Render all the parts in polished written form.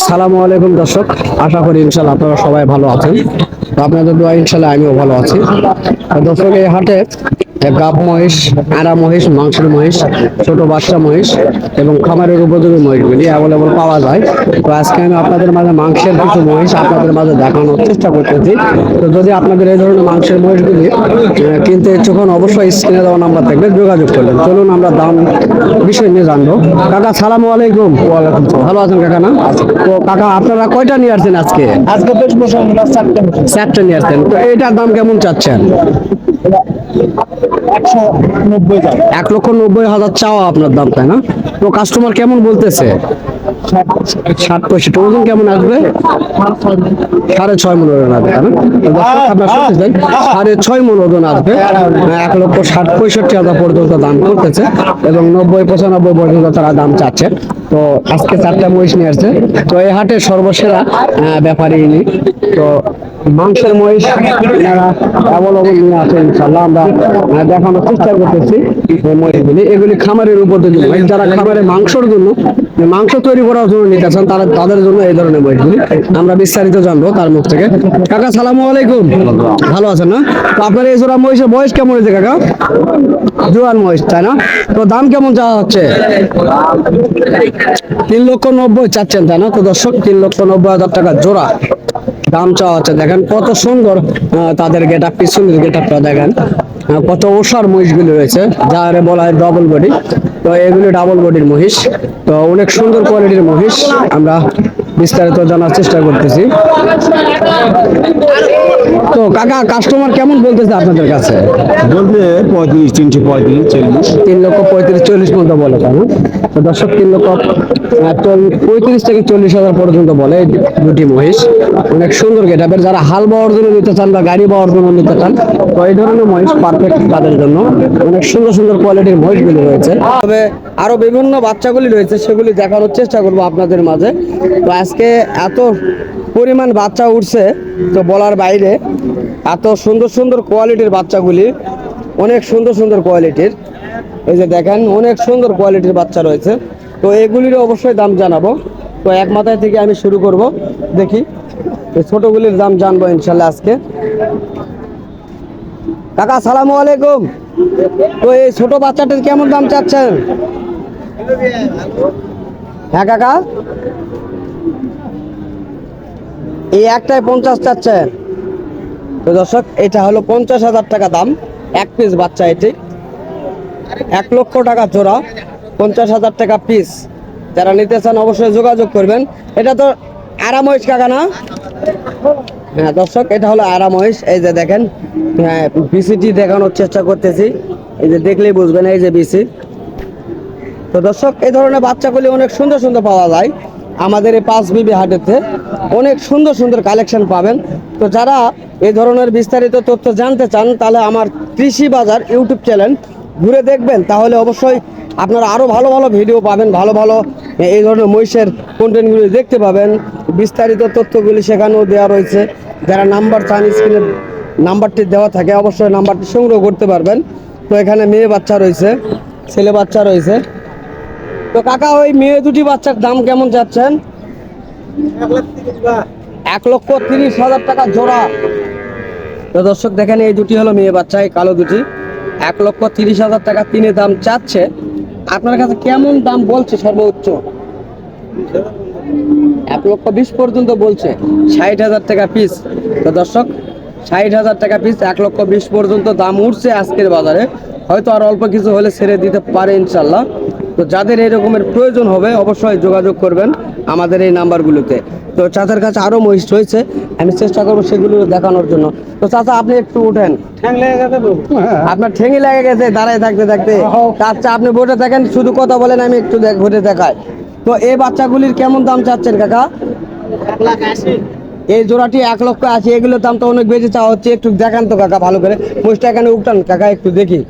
সালামু আলাইকুম দর্শক, আশা করি ইনশাল্লাহ আপনারা সবাই ভালো আছেন। তো আপনাদের দোয়া ইনশাল্লাহ আমিও ভালো আছি। দর্শক, এই হাটে গাব মহিষ, আড়া মহিষ, মাংসের মহিষ, ছোট বাচ্চা মহিষ এবং খামারের উপযোগী মহিষগুলি অ্যাভেলেবল পাওয়া যায়। তো আজকে আমি আপনাদের মাঝে মাংসের কিছু মহিষ আপনাদের মাঝে দেখানোর চেষ্টা করতেছি। তো যদি আপনাদের এই ধরনের মাংসের মহিষগুলি কিনতে ইচ্ছুক হন, অবশ্যই স্ক্রিনে দেওয়া নাম্বার থাকবে, যোগাযোগ করবেন। চলুন আমরা দাম বিষয় নিয়ে জানবো। কাকা সালামু আলাইকুম। ভালো আছেন কাকা? না তো কাকা, আপনারা কয়টা নিয়ে আসছেন আজকে? আজকে বেশ বসে চারটে নিয়ে আসছেন। তো এইটার দাম কেমন চাচ্ছেন? 190 টাকা। 1,90,000 চাওয়া আপনার দাম, তাই না? তো কাস্টমার কেমন বলতেছে? 60-65। ওজন কেমন আসবে? 6.5 মন ওজন আসবে, তাই না? তো দর্শক, আপনারা শুনতেছেন 6.5 মন ওজন আসবে। 1,60,65,000 পর্যন্ত দাম করতেছে এবং 90-95 পর্যন্ত তারা দাম চাচ্ছে। তো আজকে 4টা মহিষ নিয়ে আসছে। তো এই হাটের সর্বসেরা ব্যাপারী ইনি। তো মাংসের মহিষ এনারা অ্যাভেলেবল নিয়ে আসে ইনশাল্লাহ। আমরা দেখানোর চেষ্টা করতেছি এই মহিষগুলি। এগুলি খামারের উপর তৈরি মহিষ। যারা খামারে মাংসের জন্য, মাংস তৈরি করার জন্য নিতে চান, তাদের জন্য এই ধরনের মহিষগুলি। আমরা বিস্তারিত জানবো তার মুখ থেকে। কাকা সালামু আলাইকুম। ভালো আছেন না? তো আপনার এই জোড়া মহিষের বয়স কেমন হয়েছে কাকা? জোয়ান মহিষ, তাই না? তো দাম কেমন চাওয়া হচ্ছে? 3,90,000 চাচ্ছেন, তাই না? তো দর্শক, 3,90,000 টাকা জোড়া দাম চাওয়া হচ্ছে। দেখেন কত সুন্দর তাদের গেট আপ, পিছনের গেট আপটা দেখেন কত ওষার মহিষগুলি রয়েছে, যারে বলা হয় ডবল বডি। তো এগুলি ডাবল বডির মহিষ। তো অনেক সুন্দর কোয়ালিটির মহিষ। আমরা বিস্তারিত জানার চেষ্টা করতেছি। তো কাকা, কাস্টমার কেমন বলতেছে আপনাদের কাছে? বলতে 35, 335, 40। 3,35,40 মতো বলে, তাই না? তো দর্শক, 3,35,000 থেকে 40,000 পর্যন্ত বলে এই দুটি মহিষ। অনেক সুন্দর গেটাপের। যারা হাল বাওয়ার জন্য নিতে চান বা গাড়ি বাওয়ার জন্য নিতে চান, তো এই ধরনের মহিষ পারফেক্ট তাদের জন্য। অনেক সুন্দর সুন্দর কোয়ালিটির মহিষগুলি রয়েছে। তবে আরো বিভিন্ন বাচ্চাগুলি রয়েছে, সেগুলি দেখানোর চেষ্টা করবো আপনাদের মাঝে। তো আজকে এত পরিমাণ বাচ্চা উঠছে তো বলার বাইরে। এত সুন্দর সুন্দর কোয়ালিটির বাচ্চাগুলি, অনেক সুন্দর সুন্দর কোয়ালিটির। এই যে দেখেন, অনেক সুন্দর কোয়ালিটির বাচ্চা রয়েছে। তো এগুলির অবশ্যই দাম জানাবো। তো এক মাথায় থেকে আমি শুরু করব। দেখি এই ছোটগুলির দাম জানবো ইনশাল্লাহ আজকে। কাকা সালামু আলাইকুম। তো এই ছোট বাচ্চাটার কেমন দাম চাচ্ছেন? হ্যাঁ কাকা, এই একটাই 50 চাচ্ছেন। তো দর্শক, এটা হলো 50,000 টাকা দাম, এক পিস বাচ্চা। এটি 1,00,000 টাকা জোড়া, 50,000 টাকা পিস। যারা নিতে চান অবশ্যই যোগাযোগ করবেন। এটা তো আড়া মহিষ কাকা, না? হ্যাঁ দর্শক, এটা হলো আড়া মহিষ। এই যে দেখেন, হ্যাঁ বিসিটি দেখানোর চেষ্টা করতেছি। এই যে দেখলেই বুঝবেন, এই যে বিসি। তো দর্শক, এই ধরনের বাচ্চাগুলি অনেক সুন্দর সুন্দর পাওয়া যায় আমাদের এই 5 বিবি হাটেতে। অনেক সুন্দর সুন্দর কালেকশন পাবেন। তো যারা এই ধরনের বিস্তারিত তথ্য জানতে চান, তাহলে আমার কৃষি বাজার ইউটিউব চ্যানেল ঘুরে দেখবেন। তাহলে অবশ্যই আপনারা আরও ভালো ভালো ভিডিও পাবেন, ভালো ভালো এই ধরনের মহিষের কন্টেন্টগুলি দেখতে পাবেন। বিস্তারিত তথ্যগুলি সেখানেও দেওয়া রয়েছে। যারা নাম্বার চান, স্ক্রিনে নাম্বারটি দেওয়া থাকে, অবশ্যই নাম্বারটি সংগ্রহ করতে পারবেন। তো এখানে মেয়ে বাচ্চা রয়েছে, ছেলে বাচ্চা রয়েছে। তো কাকা, ওই মেয়ে দুটি বাচ্চার দাম কেমন যাচ্ছেন? 1,30,000 টাকা জোড়া। তো দর্শক দেখেন, এই দুটি হলো মেয়ে বাচ্চা, এই কালো দুটি। 1,30,000 টাকা তিনি দাম চাচ্ছে। আপনার কাছে কেমন দাম বলছে সর্বোচ্চ? 1,20,000 পর্যন্ত বলছে। 60,000 টাকা পিস। তো দর্শক, 60,000 টাকা পিস, 1,20,000 পর্যন্ত দাম উঠছে আজকের বাজারে। হয়তো আর অল্প কিছু হলে ছেড়ে দিতে পারে ইনশাল্লাহ। তো যাদের এই রকমের প্রয়োজন হবে অবশ্যই যোগাযোগ করবেন আমাদের এই নাম্বারগুলোতে। তো চাচার কাছে আরো মহিষ রয়েছে, আমি চেষ্টা করবো সেগুলো দেখানোর জন্য। তো চাচা, আপনি একটু উঠেন। আপনার ঠেঙি লেগে গেছে দাঁড়ায় থাকতে থাকতে। আচ্ছা, আপনি বসে থাকেন, শুধু কথা বলেন, আমি একটু ঘুরে দেখাই। তো এই বাচ্চাগুলির কেমন দাম চাচ্ছেন কাকা? 1,80,000। এই জোড়াটি 1,80,000। এগুলোর দাম তো অনেক বেশি চাওয়া হচ্ছে। একটু দেখান তো কাকা ভালো করে, মহিষটা এখানে উঠান কাকা, একটু দেখি।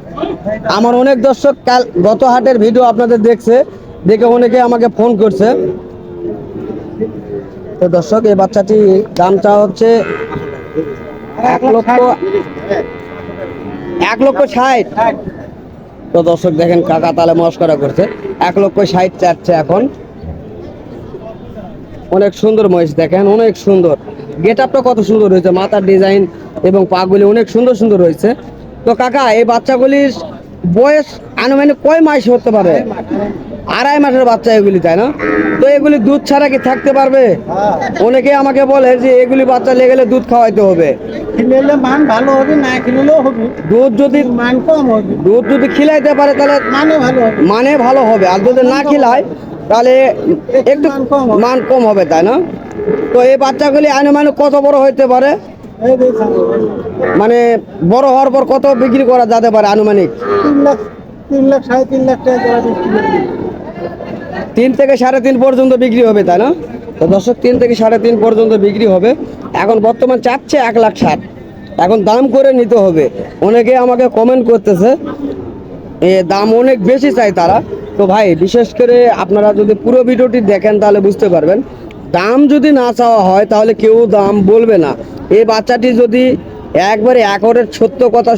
আমার অনেক দর্শক কাল গত হাটের ভিডিও আপনাদের দেখছে, দেখে অনেকে আমাকে ফোন করছে। তো দর্শক, এই বাচ্চাটি দাম চাওয়া হচ্ছে 1,60,000। তো দর্শক দেখেন, কাকা তালে মস্করা করছে। 1,60,000 চাচ্ছে এখন। অনেক সুন্দর মহিষ, দেখেন অনেক সুন্দর। গেট আপটা কত সুন্দর হয়েছে, মাথার ডিজাইন এবং পাগুলি অনেক সুন্দর সুন্দর হয়েছে। তো কাকা এই বাচ্চাগুলির বয়স আনুমানিক কয় মাস হতে পারে? 2.5 মাসের বাচ্চা এগুলি, তাই না? তো এগুলি দুধ ছাড়া কি থাকতে পারবে? অনেকে আমাকে বলে যে এগুলি বাচ্চা লেগে গেলে দুধ খাওয়াইতে হবে। খেলে মান ভালো হবে, না খেলেও হবে। দুধ যদি মান কম হবে, দুধ যদি খিলাইতে পারে তাহলে মানে ভালো হবে। মানে ভালো হবে, আর যদি না খিলায় তাহলে একটু মান কম হবে, তাই না? তো এই বাচ্চাগুলি আনুমানিক কত বড় হইতে পারে? এই দেখুন, মানে বড় হওয়ার পর কত বিক্রি করা যেতে পারে আনুমানিক? 3 লাখ 3.5 লাখ টাকা দেওয়া বিক্রি করবে। 3 থেকে 3.5 পর্যন্ত বিক্রি হবে, তাই না? তো দর্শক 3 থেকে 3.5 পর্যন্ত বিক্রি হবে। এখন বর্তমান চাচ্ছে 1,60,000। এখন দাম করে নিতে হবে। অনেকে আমাকে কমেন্ট করতেছে দাম অনেক বেশি চাই তারা। তো ভাই বিশেষ করে আপনারা যদি পুরো ভিডিওটি দেখেন তাহলে বুঝতে পারবেন, দাম যদি না চাওয়া হয় তাহলে কেউ দাম বলবে না। এই বাচ্চাটি যদি একবারে একরের সত্য কথা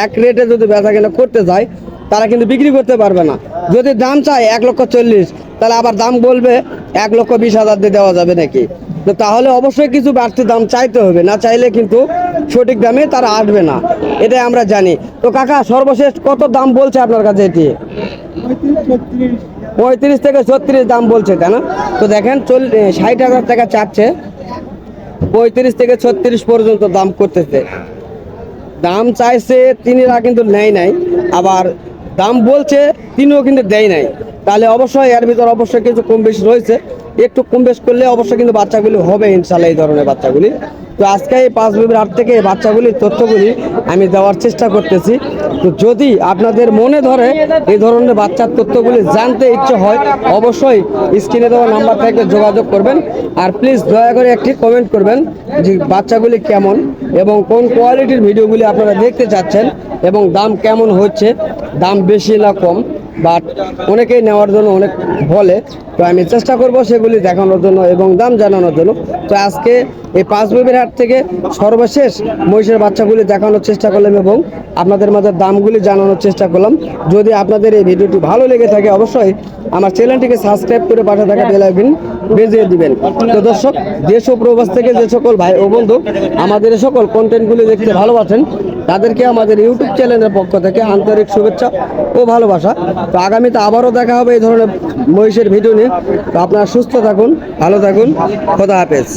এক রেটে যদি বেচা কেনা করতে যায় তারা কিন্তু বিক্রি করতে পারবে না। যদি দাম চায় 1,40,000, তাহলে আবার দাম বলবে 1,20,000 দিয়ে দেওয়া যাবে নাকি। তো তাহলে অবশ্যই কিছু বাড়তি দাম চাইতে হবে, না চাইলে কিন্তু সঠিক দামে তারা আসবে না, এটাই আমরা জানি। তো কাকা সর্বশেষ কত দাম বলছে আপনার কাছে এটি? 35 থেকে 36 দাম বলছে, তাই না? তো দেখেন 60,000 টাকা চাচ্ছে, 35 থেকে 36 পর্যন্ত দাম করতেছে। দাম চাইছে তিনিরা কিন্তু নেয় নাই, আবার দাম বলছে তিনিও কিন্তু দেয় নাই। তাহলে অবশ্যই এর ভিতর অবশ্যই কিছু কম বেশি রয়েছে, একটু কম বেশ করলে অবশ্যই কিন্তু বাচ্চাগুলি হবে ইনশাল্লাহ, এই ধরনের বাচ্চাগুলি। তো আজকে এই পাঁচ বিবির হাট থেকে এই বাচ্চাগুলির তথ্যগুলি আমি দেওয়ার চেষ্টা করতেছি। তো যদি আপনাদের মনে ধরে এই ধরনের বাচ্চার তথ্যগুলি জানতে ইচ্ছে হয় অবশ্যই স্ক্রিনে দেওয়া নাম্বার থেকে যোগাযোগ করবেন। আর প্লিজ দয়া করে একটি কমেন্ট করবেন যে বাচ্চাগুলি কেমন এবং কোন কোয়ালিটির ভিডিওগুলি আপনারা দেখতে চাচ্ছেন এবং দাম কেমন হচ্ছে, দাম বেশি না কম। বাট অনেকেই নেওয়ার জন্য অনেক বলে, তো আমি চেষ্টা করব সেগুলি দেখানোর জন্য এবং দাম জানানোর জন্য। তো আজকে এই পাঁচ বিবির হাট থেকে সর্বশেষ মহিষের বাচ্চাগুলি দেখানোর চেষ্টা করলাম এবং আপনাদের মাঝে দামগুলি জানানোর চেষ্টা করলাম। যদি আপনাদের এই ভিডিওটি ভালো লেগে থাকে অবশ্যই আমার চ্যানেলটিকে সাবস্ক্রাইব করে পাশে থাকা বেল আইকন বেজিয়ে দিবেন। তো দর্শক, দেশ ও প্রবাস থেকে যে সকল ভাই ও বন্ধু আমাদের এই সকল কন্টেন্টগুলি দেখতে ভালোবাসেন তাদেরকে আমাদের ইউটিউব চ্যানেলের পক্ষ থেকে আন্তরিক শুভেচ্ছা ও ভালোবাসা। তো আগামীতে আবারও দেখা হবে এই ধরনের মহিষের ভিডিও নিয়ে। তো আপনারা সুস্থ থাকুন, ভালো থাকুন, খোদা হাফেজ।